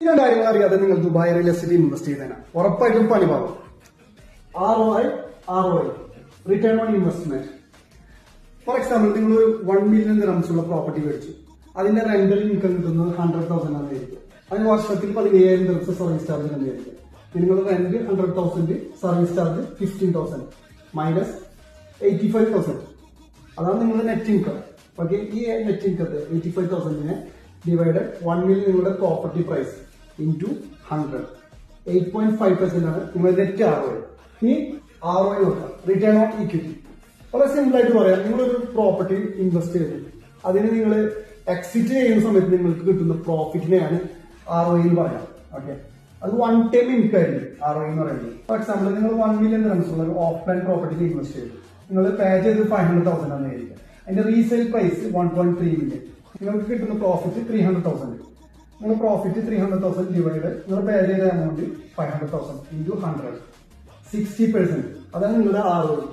ഈ കാര്യങ്ങൾ അറിയാതെ നിങ്ങൾ ദുബായ് റിയൽ എസ്റ്റേറ്റ് ഇൻവെസ്റ്റ് ചെയ്തേനാ ഉറപ്പായിട്ടും പണി പാകും. ROI return on investment. For example നിങ്ങൾ ഒരു 1 million ദിർഹംസ് ഉള്ള പ്രോപ്പർട്ടി മേടിച്ചു. അതിന്റെ റെന്റൽ ഇൻകം കിട്ടുന്നത് 100,000 ആയിരിക്കും. അതിന് വർഷത്തിൽ 17,000 ദിർഹംസ് സർവീസ് ചാർജ് തന്നെയായിരിക്കും. നിങ്ങൾ റെന്റ് 100,000, സർവീസ് ചാർജ് 15,000 മൈനസ് 85,000. അതാണ് നിങ്ങളുടെ നെറ്റ് ഇൻകം. ഓക്കെ, ഈ നെറ്റ് ഇൻകത്തെ 85,000 ഡിവൈഡ് 1 million നിങ്ങളുടെ പ്രോപ്പർട്ടി പ്രൈസ് ഇൻറ്റു 100, 8.5% ആണ് നിങ്ങളുടെ നെറ്റ് ROI. ഈ ROI നോക്കാം, റിട്ടേൺ ഓൺ ഇക്വിറ്റി. വളരെ സിമ്പിൾ ആയിട്ട് പറയാം, നിങ്ങളൊരു പ്രോപ്പർട്ടി ഇൻവെസ്റ്റ് ചെയ്തു, അതിന് നിങ്ങൾ എക്സിറ്റ് ചെയ്യുന്ന സമയത്ത് നിങ്ങൾക്ക് കിട്ടുന്ന പ്രോഫിറ്റിനെയാണ് ROI എന്ന് പറയാം. ഓക്കെ, അത് 1 ടൈം ഇൻകം ആയിരിക്കും ROI എന്ന് പറയുന്നത്. ഫോർ എക്സാമ്പിൾ നിങ്ങൾ 1 million ദിർഹംസ് ഉള്ള ഒരു ഓഫ്ലൈൻ പ്രോപ്പർട്ടിയിൽ ഇൻവെസ്റ്റ് ചെയ്തു. നിങ്ങൾ പേ ചെയ്ത് 500,000 ആയിരിക്കും. അതിന്റെ റീസെയിൽ പ്രൈസ് 1.3 million. നിങ്ങൾക്ക് കിട്ടുന്ന പ്രോഫിറ്റ് 300,000. നിങ്ങൾ പ്രോഫിറ്റ് 300,000 ഡിവൈഡ് നിങ്ങൾ പേ ചെയ്ത എമൗണ്ട് 500,000 ഇൻറ്റു 100, 60%. അതാണ് നിങ്ങളുടെ ROI.